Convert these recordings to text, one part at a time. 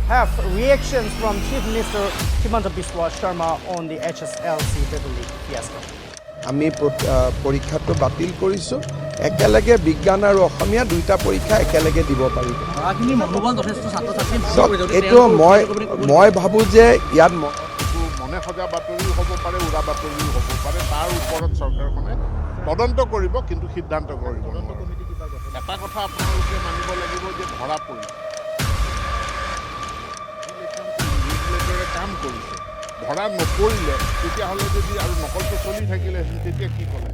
have reactions from Chief Minister Himanta Biswa Sharma on the HSLC Beverly fiasco. আমি পৰীক্ষাটো বাতিল কৰিছোঁ একেলগে বিজ্ঞান আৰু অসমীয়া দুইটা পৰীক্ষা একেলগে দিব পাৰিব এইটো মই ভাবোঁ যে ইয়াত মনে সজা বাতৰিও হ'ব পাৰে উৰা বাতৰিও হ'ব পাৰে তাৰ ওপৰত চৰকাৰখনে তদন্ত কৰিব কিন্তু সিদ্ধান্ত কৰিব এটা কথা আপোনালোকে মানিব লাগিব যে ধৰা পৰিছে কাম কৰিছে ধৰা নপৰিলে তেতিয়াহ'লে যদি আৰু নকলটো চলি থাকিলেহেঁতেন তেতিয়া কি ক'লে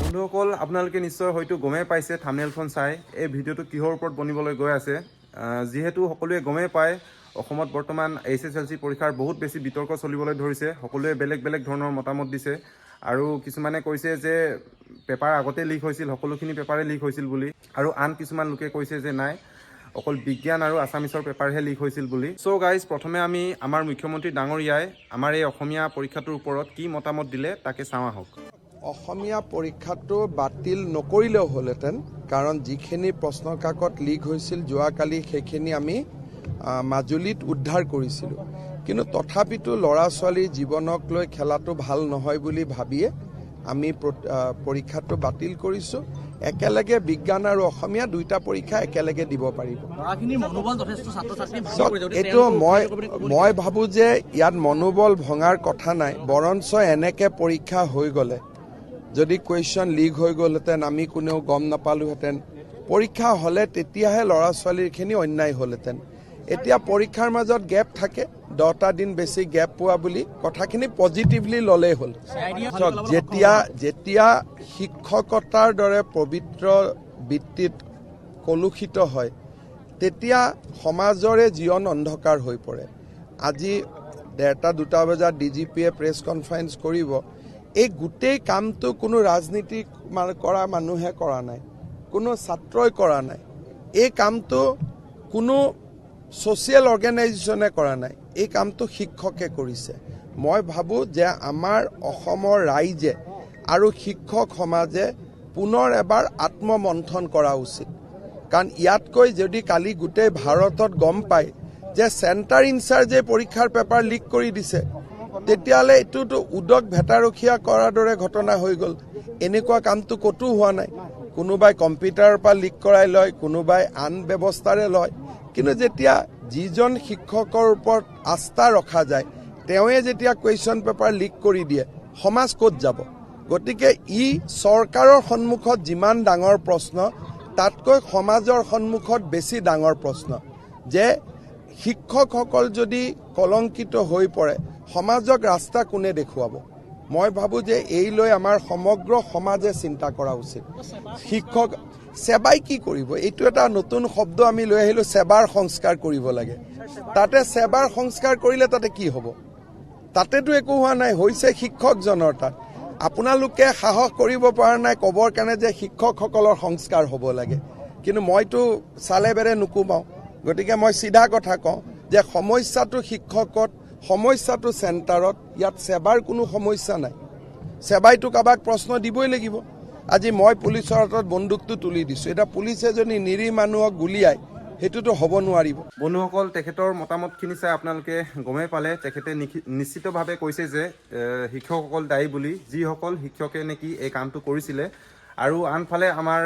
বন্ধুসকল আপোনালোকে নিশ্চয় হয়তো গমেই পাইছে থাম্বনেইলখন চাই এই ভিডিঅ'টো কিহৰ ওপৰত বনিবলৈ গৈ আছে যিহেতু সকলোৱে গমেই পায় অসমত বৰ্তমান HSLC পৰীক্ষাৰ বহুত বেছি বিতৰ্ক চলিবলৈ ধৰিছে সকলোৱে বেলেগ বেলেগ ধৰণৰ মতামত দিছে আৰু কিছুমানে কৈছে যে পেপাৰ আগতে লিক হৈছিল সকলোখিনি পেপাৰে লিক হৈছিল বুলি আৰু আন কিছুমান লোকে কৈছে যে নাই অকল বিজ্ঞান আৰু আছামিছৰ পেপাৰহে লিক হৈছিল বুলি চ' গাইজ প্ৰথমে আমি আমাৰ মুখ্যমন্ত্ৰী ডাঙৰীয়াই আমাৰ এই অসমীয়া পৰীক্ষাটোৰ ওপৰত কি মতামত দিলে তাকে চাওঁ আহক অসমীয়া পৰীক্ষাটো বাতিল নকৰিলেও হ'লহেঁতেন কাৰণ যিখিনি প্ৰশ্ন কাকত লিক হৈছিল যোৱাকালি সেইখিনি আমি মাজুলীত উদ্ধাৰ কৰিছিলোঁ কিন্তু তথাপিতো ল'ৰা ছোৱালীৰ জীৱনক লৈ খেলাটো ভাল নহয় বুলি ভাবিয়ে আমি পৰীক্ষাটো বাতিল কৰিছোঁ একেলগে বিজ্ঞান আৰু অসমীয়া দুইটা পৰীক্ষা একেলগে দিব পাৰিব এইটো মই ভাবোঁ যে ইয়াত মনোবল ভঙাৰ কথা নাই বৰঞ্চ এনেকৈ পৰীক্ষা হৈ গ'লে যদি কুৱেশ্যন লিক হৈ গ'লহেঁতেন আমি কোনেও গম নাপালোহেঁতেন পৰীক্ষা হ'লে তেতিয়াহে ল'ৰা ছোৱালীৰখিনি অন্যায় হ'লহেঁতেন এতিয়া পৰীক্ষাৰ মাজত গেপ থাকে 10টা দিন বেছি গেপ পোৱা বুলি কথাখিনি পজিটিভলি ল'লেই হ'ল যেতিয়া শিক্ষকতাৰ দৰে পবিত্ৰ বৃত্তিত কলুষিত হয় তেতিয়া সমাজৰে জীৱন অন্ধকাৰ হৈ পৰে আজি 1:30-2টা বজাত DGPয়ে প্ৰেছ কনফাৰেঞ্চ কৰিব এই গোটেই কামটো কোনো ৰাজনীতি কৰা মানুহে কৰা নাই কোনো ছাত্ৰই কৰা নাই এই কামটো কোনো ছ'চিয়েল অৰ্গেনাইজেশ্যনে কৰা নাই এই কামটো শিক্ষকে কৰিছে মই ভাবোঁ যে আমাৰ অসমৰ ৰাইজে আৰু শিক্ষক সমাজে পুনৰ এবাৰ আত্মমন্থন কৰা উচিত কাৰণ ইয়াতকৈ যদি কালি গোটেই ভাৰতত গম পায় যে চেণ্টাৰ ইনচাৰ্জে পৰীক্ষাৰ পেপাৰ লিক কৰি দিছে তেতিয়াহ'লে এইটোতো উদক ভেটাৰখীয়া কৰাৰ দৰে ঘটনা হৈ গ'ল এনেকুৱা কামটো ক'তো হোৱা নাই কোনোবাই কম্পিউটাৰৰ পৰা লিক কৰাই লয় কোনোবাই আন ব্যৱস্থাৰে লয় কিন্তু যেতিয়া যিজন শিক্ষকৰ ওপৰত আস্থা ৰখা যায় তেওঁৱে যেতিয়া কুৱেশ্যন পেপাৰ লিক কৰি দিয়ে সমাজ ক'ত যাব গতিকে ই চৰকাৰৰ সন্মুখত যিমান ডাঙৰ প্ৰশ্ন তাতকৈ সমাজৰ সন্মুখত বেছি ডাঙৰ প্ৰশ্ন যে শিক্ষকসকল যদি কলংকিত হৈ পৰে সমাজক ৰাস্তা কোনে দেখুৱাব মই ভাবোঁ যে এই লৈ আমাৰ সমগ্ৰ সমাজে চিন্তা কৰা উচিত শিক্ষক সেবাই কি কৰিব এইটো এটা নতুন শব্দ আমি লৈ আহিলোঁ সেবাৰ সংস্কাৰ কৰিব লাগে তাতে সেবাৰ সংস্কাৰ কৰিলে তাতে কি হ'ব তাতেতো একো হোৱা নাই হৈছে শিক্ষকজনৰ তাত আপোনালোকে সাহস কৰিব পৰা নাই ক'বৰ কাৰণে যে শিক্ষকসকলৰ সংস্কাৰ হ'ব লাগে কিন্তু মইতো চালে বেৰে নুকুমাওঁ গতিকে মই চিধা কথা কওঁ যে সমস্যাটো শিক্ষকত সমস্যাটো চেণ্টাৰত ইয়াত সেবাৰ কোনো সমস্যা নাই সেবাইতো কাৰোবাক প্ৰশ্ন দিবই লাগিব আজি মই পুলিচৰ হাতত বন্দুকটো তুলি দিছোঁ এটা পুলিচ এজনী নিৰীহ মানুহক গুলিয়াই সেইটোতো হ'ব নোৱাৰিব বন্ধুসকল তেখেতৰ মতামতখিনি চাই আপোনালোকে গমেই পালে তেখেতে নিশ্চিতভাৱে কৈছে যে শিক্ষকসকল দায়ী বুলি যিসকল শিক্ষকে নেকি এই কামটো কৰিছিলে আৰু আনফালে আমাৰ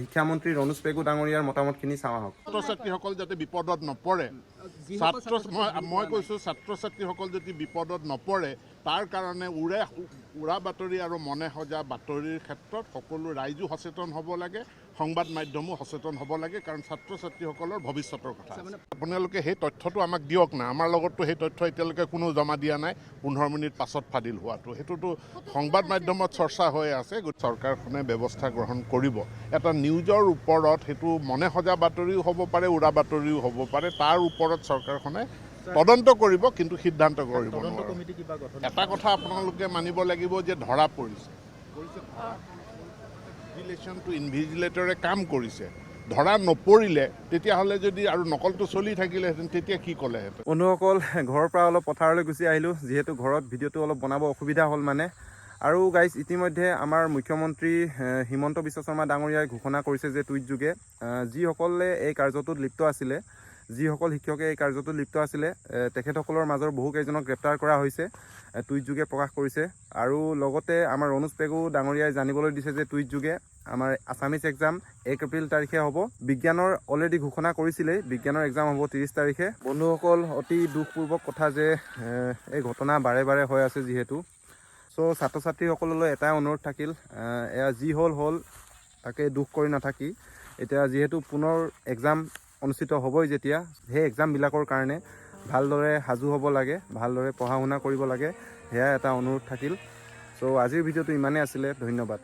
শিক্ষামন্ত্ৰী ৰণোজ পেগু ডাঙৰীয়াৰ মতামতখিনি চাওঁ আহক ছাত্ৰ ছাত্ৰীসকল যাতে বিপদত নপৰে মই কৈছোঁ ছাত্ৰ ছাত্ৰীসকল যদি বিপদত নপৰে তাৰ কাৰণে উৰা বাতৰি আৰু মনে সজা বাতৰিৰ ক্ষেত্ৰত সকলো ৰাইজো সচেতন হ'ব লাগে সংবাদ মাধ্যমো সচেতন হ'ব লাগে কাৰণ ছাত্ৰ ছাত্ৰীসকলৰ ভৱিষ্যতৰ কথা আপোনালোকে সেই তথ্যটো আমাক দিয়ক না আমাৰ লগততো সেই তথ্য এতিয়ালৈকে কোনো জমা দিয়া নাই 15 মিনিট পাছত ফাদিল হোৱাটো সেইটোতো সংবাদ মাধ্যমত চৰ্চা হৈ আছে চৰকাৰখনে ব্যৱস্থা গ্ৰহণ কৰিব এটা নিউজৰ ওপৰত সেইটো মনে সজা বাতৰিও হ'ব পাৰে উৰা বাতৰিও হ'ব পাৰে তাৰ ওপৰত চৰকাৰখনে তদন্ত কৰিব কিন্তু সিদ্ধান্ত কৰিব এটা কথা আপোনালোকে মানিব লাগিব যে ধৰা পৰিছে ইনভিজিলেটৰে কাম কৰিছে ধৰা নপৰিলে তেতিয়াহ'লে যদি আৰু নকলটো চলি থাকিলেহেঁতেন তেতিয়া কি ক'লেহেঁতেন বন্ধুসকল ঘৰৰ পৰা অলপ পথাৰলৈ গুচি আহিলোঁ যিহেতু ঘৰত ভিডিঅ'টো অলপ বনাব অসুবিধা হ'ল মানে আৰু গাইজ ইতিমধ্যে আমাৰ মুখ্যমন্ত্ৰী হিমন্ত বিশ্ব শৰ্মা ডাঙৰীয়াই ঘোষণা কৰিছে যে টুইট যোগে যিসকলে এই কাৰ্যটোত লিপ্ত আছিলে যিসকল শিক্ষকে এই কাৰ্যটোত লিপ্ত আছিলে তেখেতসকলৰ মাজৰ বহুকেইজনক গ্ৰেপ্তাৰ কৰা হৈছে, টুইট যোগে প্ৰকাশ কৰিছে। আৰু লগতে আমাৰ অনুজ পেগু ডাঙৰীয়াই জানিবলৈ দিছে যে টুইট যোগে আমাৰ আছামিজ এক্সাম 1 এপ্ৰিল তাৰিখে হ'ব। বিজ্ঞানৰ অলৰেডি ঘোষণা কৰিছিলেই, বিজ্ঞানৰ এক্সাম হ'ব 30 তাৰিখে। বন্ধুসকল, অতি দুখপূৰ্বক কথা যে এই ঘটনা বাৰে বাৰে হৈ আছে যিহেতু। চ' ছাত্ৰ ছাত্ৰীসকললৈ এটাই অনুৰোধ থাকিল, এয়া যি হ'ল তাকে দুখ কৰি নাথাকি এতিয়া যিহেতু পুনৰ এক্সাম অনুষ্ঠিত হ'বই যেতিয়া, সেই এক্সামবিলাকৰ কাৰণে ভালদৰে সাজু হ'ব লাগে, ভালদৰে পঢ়া শুনা কৰিব লাগে, সেয়া এটা অনুৰোধ থাকিল। চ' আজিৰ ভিডিঅ'টো ইমানেই আছিলে। ধন্যবাদ।